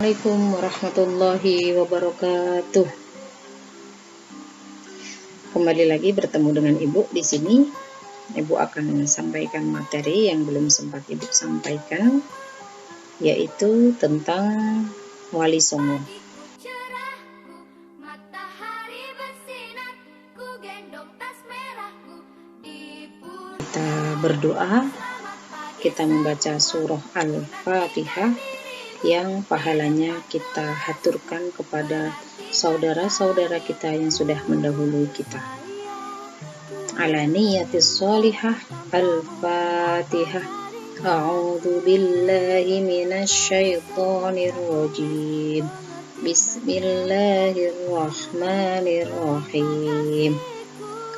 Assalamualaikum warahmatullahi wabarakatuh. Kembali lagi bertemu dengan Ibu di sini. Ibu akan sampaikan materi yang belum sempat Ibu sampaikan, yaitu tentang Wali Songo. Kita berdoa, kita membaca surah Al-Fatihah yang pahalanya kita haturkan kepada saudara-saudara kita yang sudah mendahului kita. Ala niyatis sholihah. Al-Fatihah. A'udzu billahi minasy syaithanir rajim. Bismillahirrahmanirrahim.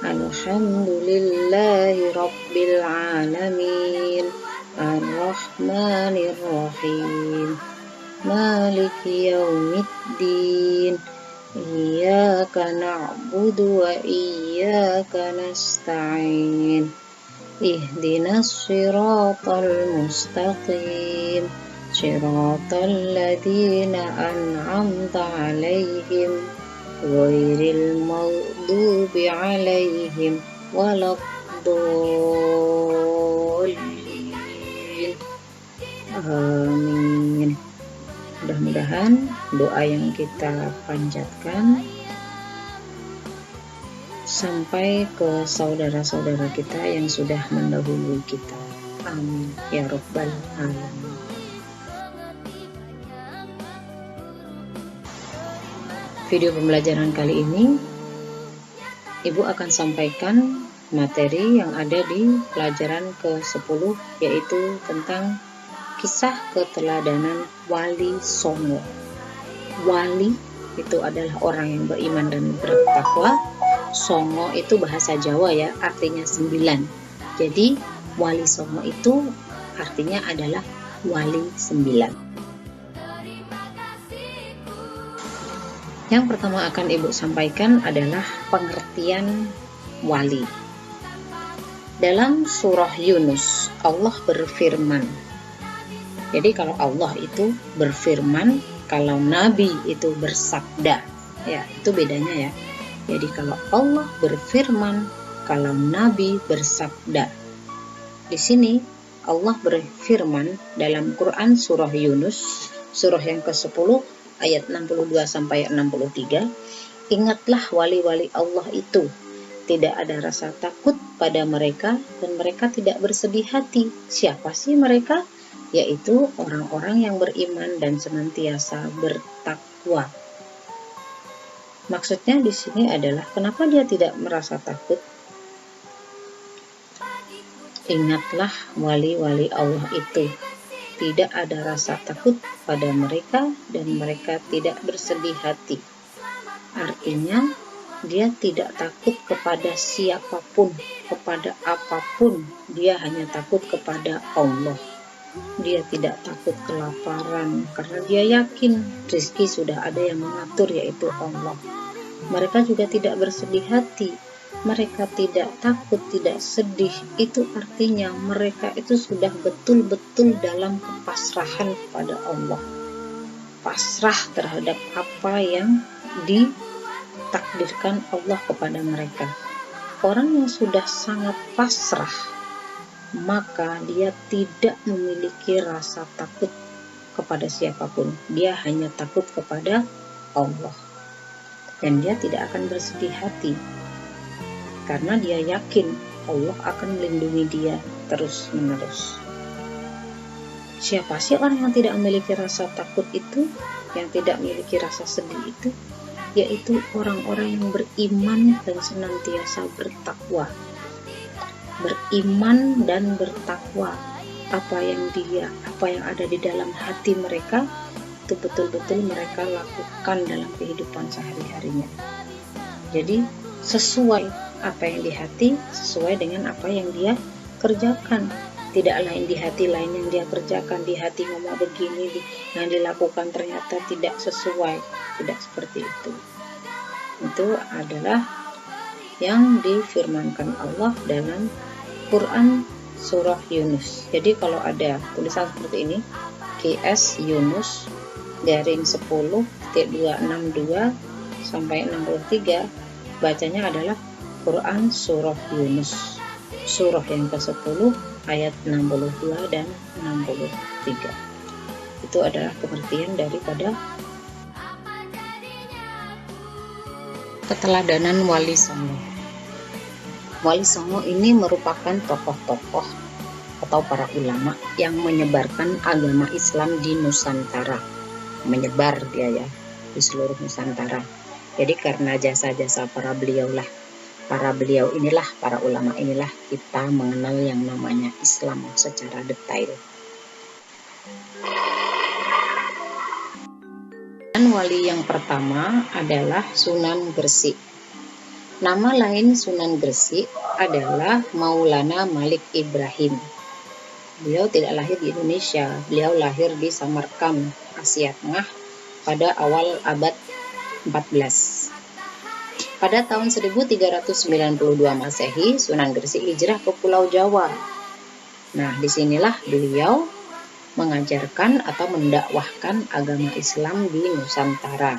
Alhamdulillahi rabbil alamin. Ar-Rahmanir-Rahim. Maliki yaumiddin. Iyyaka na'budu wa iyyaka nasta'in. Ihdinas siratal mustaqim. Siratal ladzina an'amta 'alaihim ghairil maghdubi 'alaihim waladdallin. Amin. Mudah-mudahan doa yang kita panjatkan sampai ke saudara-saudara kita yang sudah mendahului kita. Amin ya rabbal alamin. Video pembelajaran kali ini Ibu akan sampaikan materi yang ada di pelajaran ke-10, yaitu tentang kisah keteladanan Wali Songo. Wali itu adalah orang yang beriman dan bertakwa. Songo itu bahasa Jawa ya, artinya 9. Jadi Wali Songo itu artinya adalah wali 9. Yang pertama akan Ibu sampaikan adalah pengertian wali. Dalam surah Yunus, Allah berfirman. Jadi kalau Allah itu berfirman, kalau Nabi itu bersabda, ya itu bedanya ya. Jadi kalau Allah berfirman, kalau Nabi bersabda. Di sini Allah berfirman dalam Quran surah Yunus, surah yang ke-10 ayat 62 sampai 63. Ingatlah wali-wali Allah itu, tidak ada rasa takut pada mereka dan mereka tidak bersedih hati. Siapa sih mereka? Yaitu orang-orang yang beriman dan senantiasa bertakwa. Maksudnya di sini adalah kenapa dia tidak merasa takut? Ingatlah wali-wali Allah itu, tidak ada rasa takut pada mereka dan mereka tidak bersedih hati. Artinya dia tidak takut kepada siapapun, kepada apapun. Dia hanya takut kepada Allah. Dia tidak takut kelaparan karena dia yakin rezeki sudah ada yang mengatur, yaitu Allah. Mereka juga tidak bersedih hati. Mereka tidak takut, tidak sedih. Itu artinya mereka itu sudah betul-betul dalam kepasrahan kepada Allah. Pasrah terhadap apa yang ditakdirkan Allah kepada mereka. Orang yang sudah sangat pasrah, maka dia tidak memiliki rasa takut kepada siapapun. Dia hanya takut kepada Allah. Dan dia tidak akan bersedih hati, karena dia yakin Allah akan melindungi dia terus-menerus. Siapa sih orang yang tidak memiliki rasa takut itu, yang tidak memiliki rasa sedih itu? Yaitu orang-orang yang beriman dan senantiasa bertakwa. Beriman dan bertakwa. Apa yang ada di dalam hati mereka, itu betul-betul mereka lakukan dalam kehidupan sehari-harinya. Jadi sesuai apa yang di hati, sesuai dengan apa yang dia kerjakan. Tidak lain di hati, lain yang dia kerjakan. Di hati ngomong begini, yang dilakukan ternyata tidak sesuai. Tidak seperti itu. Itu adalah yang difirmankan Allah dalam Quran surah Yunus. Jadi kalau ada tulisan seperti ini, QS Yunus 10.262 sampai 63, bacanya adalah Quran Surah Yunus, surah yang ke-10 ayat 62 dan 63. Itu adalah pengertian daripada keteladanan Wali Songo. Wali Songo ini merupakan tokoh-tokoh atau para ulama yang menyebarkan agama Islam di Nusantara. Menyebar dia ya di seluruh Nusantara. Jadi karena jasa-jasa para beliau inilah, para ulama inilah kita mengenal yang namanya Islam secara detail. Dan wali yang pertama adalah Sunan Gresik. Nama lain Sunan Gresik adalah Maulana Malik Ibrahim. Beliau tidak lahir di Indonesia, beliau lahir di Samarkand, Asia Tengah pada awal abad 14. Pada tahun 1392 Masehi, Sunan Gresik hijrah ke Pulau Jawa. Nah, disinilah beliau mengajarkan atau mendakwahkan agama Islam di Nusantara.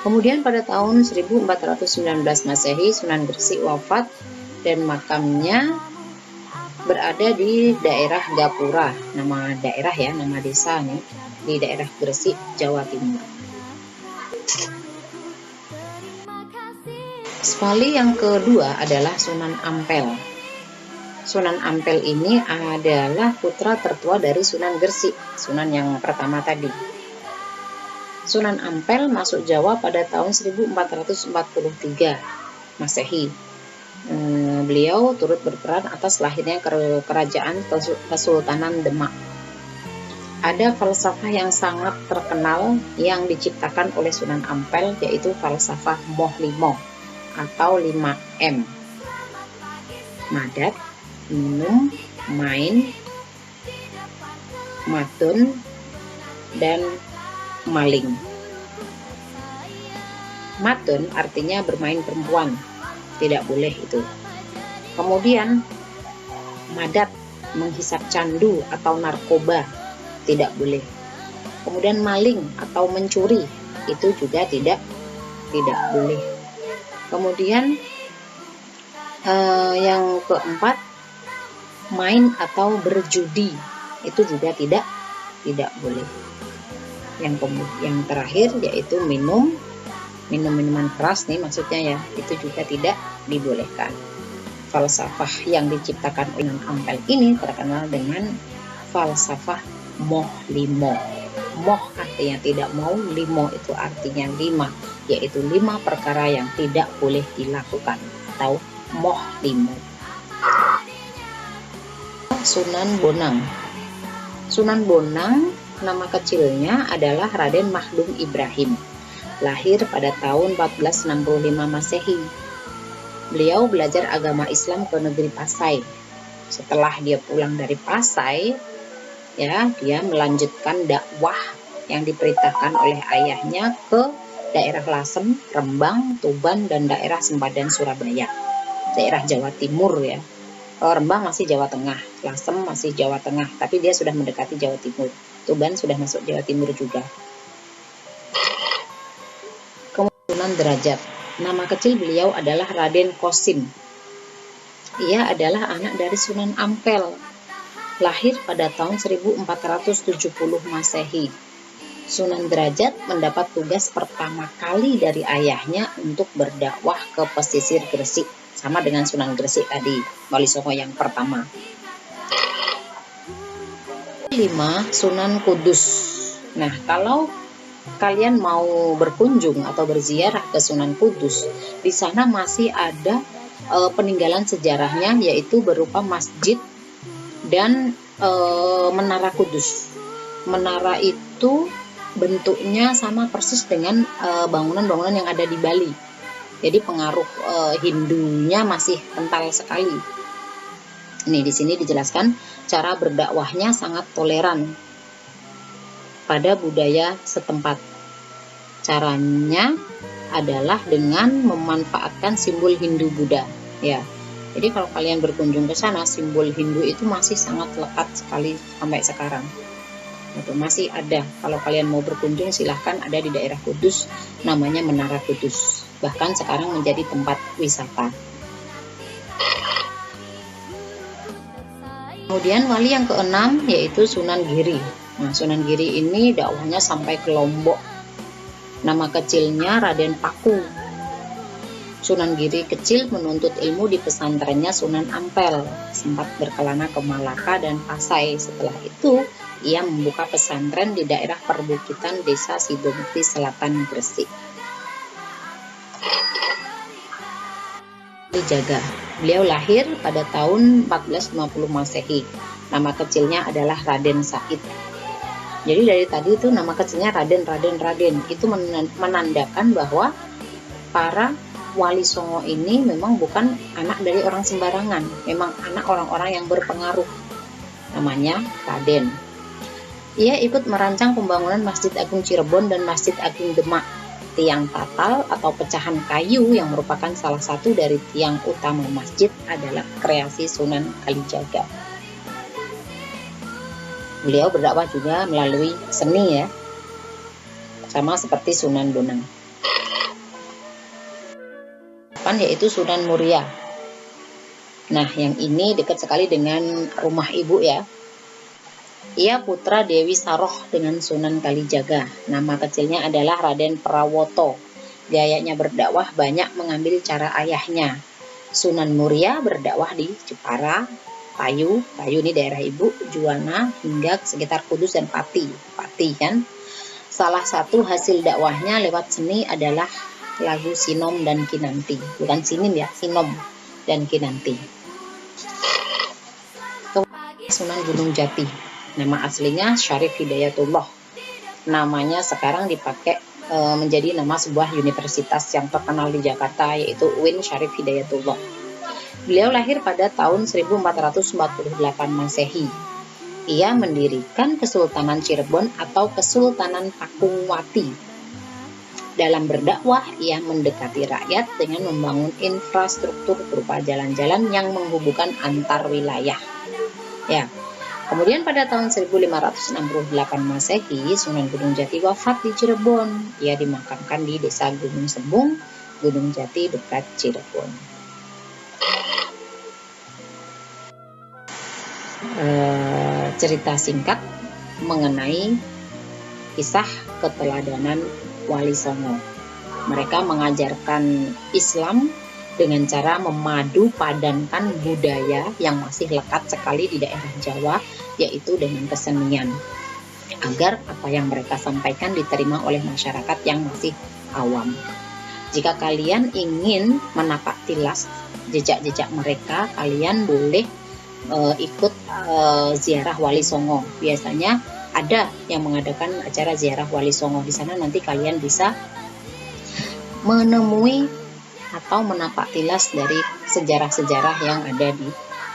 Kemudian pada tahun 1419 Masehi, Sunan Gresik wafat dan makamnya berada di daerah Gapura, nama daerah ya, nama desa nih, di daerah Gresik, Jawa Timur. Wali yang kedua adalah Sunan Ampel. Sunan Ampel ini adalah putra tertua dari Sunan Gresik, Sunan yang pertama tadi. Sunan Ampel masuk Jawa pada tahun 1443 Masehi. Beliau turut berperan atas lahirnya kerajaan Kesultanan Demak. Ada falsafah yang sangat terkenal yang diciptakan oleh Sunan Ampel, yaitu falsafah Moh Limo atau 5M. Madat, minum, main, matun, dan maling. Matun artinya bermain perempuan, tidak boleh itu. Kemudian madat, menghisap candu atau narkoba, tidak boleh. Kemudian maling atau mencuri, itu juga tidak boleh. Kemudian yang keempat, main atau berjudi, itu juga tidak boleh. Yang terakhir yaitu minum minuman keras nih maksudnya ya, itu juga tidak dibolehkan. Falsafah yang diciptakan oleh Ampel ini terkenal dengan falsafah Moh Limo. Moh artinya tidak mau, limo itu artinya 5, yaitu 5 perkara yang tidak boleh dilakukan atau Moh Limo. Sunan Bonang. Sunan Bonang nama kecilnya adalah Raden Mahdum Ibrahim. Lahir pada tahun 1465 Masehi. Beliau belajar agama Islam ke negeri Pasai. Setelah dia pulang dari Pasai, ya, dia melanjutkan dakwah yang diperintahkan oleh ayahnya ke daerah Lasem, Rembang, Tuban, dan daerah Sempadan Surabaya. Daerah Jawa Timur ya. Rembang masih Jawa Tengah, Lasem masih Jawa Tengah, tapi dia sudah mendekati Jawa Timur. Tuban sudah masuk Jawa Timur juga. Sunan Derajat. Nama kecil beliau adalah Raden Kosim. Ia adalah anak dari Sunan Ampel. Lahir pada tahun 1470 Masehi. Sunan Derajat mendapat tugas pertama kali dari ayahnya untuk berdakwah ke pesisir Gresik, sama dengan Sunan Gresik tadi, Wali Songo yang pertama. 5. Sunan Kudus. Nah, kalau kalian mau berkunjung atau berziarah ke Sunan Kudus, di sana masih ada peninggalan sejarahnya, yaitu berupa masjid dan menara Kudus. Menara itu bentuknya sama persis dengan bangunan-bangunan yang ada di Bali. Jadi pengaruh Hindunya masih kental sekali. Ini di sini dijelaskan cara berdakwahnya sangat toleran pada budaya setempat. Caranya adalah dengan memanfaatkan simbol Hindu Buddha, ya. Jadi kalau kalian berkunjung ke sana, simbol Hindu itu masih sangat lekat sekali sampai sekarang. Itu masih ada. Kalau kalian mau berkunjung silahkan, ada di daerah Kudus, namanya Menara Kudus. Bahkan sekarang menjadi tempat wisata. Kemudian wali yang keenam yaitu Sunan Giri. Nah, Sunan Giri ini dakwahnya sampai ke Lombok. Nama kecilnya Raden Paku. Sunan Giri kecil menuntut ilmu di pesantrennya Sunan Ampel, sempat berkelana ke Malaka dan Pasai. Setelah itu, ia membuka pesantren di daerah perbukitan Desa Sidomukti Selatan, Gresik. Dijaga. Beliau lahir pada tahun 1450 Masehi. Nama kecilnya adalah Raden Said. Jadi dari tadi itu nama kecilnya Raden. Itu menandakan bahwa para Wali Songo ini memang bukan anak dari orang sembarangan, memang anak orang-orang yang berpengaruh. Namanya Raden. Ia ikut merancang pembangunan Masjid Agung Cirebon dan Masjid Agung Demak. Tiang tatal atau pecahan kayu yang merupakan salah satu dari tiang utama masjid adalah kreasi Sunan Kalijaga. Beliau berdakwah juga melalui seni ya, sama seperti Sunan Bonang. Yaitu Sunan Muria. Nah, yang ini dekat sekali dengan rumah ibu ya. Ia putra Dewi Saroh dengan Sunan Kalijaga. Nama kecilnya adalah Raden Prawoto. Gayanya berdakwah banyak mengambil cara ayahnya. Sunan Muria berdakwah di Jepara, Payu ini daerah ibu, Juwana, hingga sekitar Kudus dan Pati kan. Salah satu hasil dakwahnya lewat seni adalah lagu Sinom dan Kinanti. Bukan Sinim ya, Sinom dan Kinanti. Sunan Gunung Jati. Nama aslinya Syarif Hidayatullah. Namanya sekarang dipakai menjadi nama sebuah universitas yang terkenal di Jakarta, yaitu UIN Syarif Hidayatullah. Beliau lahir pada tahun 1448 Masehi. Ia mendirikan Kesultanan Cirebon atau Kesultanan Pakungwati. Dalam berdakwah, ia mendekati rakyat dengan membangun infrastruktur berupa jalan-jalan yang menghubungkan antar wilayah. Ya. Kemudian pada tahun 1568 Masehi, Sunan Gunung Jati wafat di Cirebon. Ia dimakamkan di Desa Gunung Sembung, Gunung Jati dekat Cirebon. Cerita singkat mengenai kisah keteladanan Wali Songo. Mereka mengajarkan Islam dengan cara memadu padankan budaya yang masih lekat sekali di daerah Jawa, yaitu dengan kesenian, agar apa yang mereka sampaikan diterima oleh masyarakat yang masih awam. Jika kalian ingin menapak tilas jejak-jejak mereka, kalian boleh ikut ziarah Wali Songo. Biasanya ada yang mengadakan acara ziarah Wali Songo. Di sana nanti kalian bisa menemui atau menapak tilas dari sejarah-sejarah yang ada di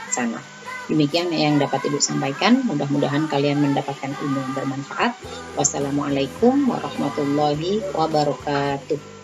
sana. Demikian yang dapat Ibu sampaikan. Mudah-mudahan kalian mendapatkan ilmu yang bermanfaat. Wassalamualaikum warahmatullahi wabarakatuh.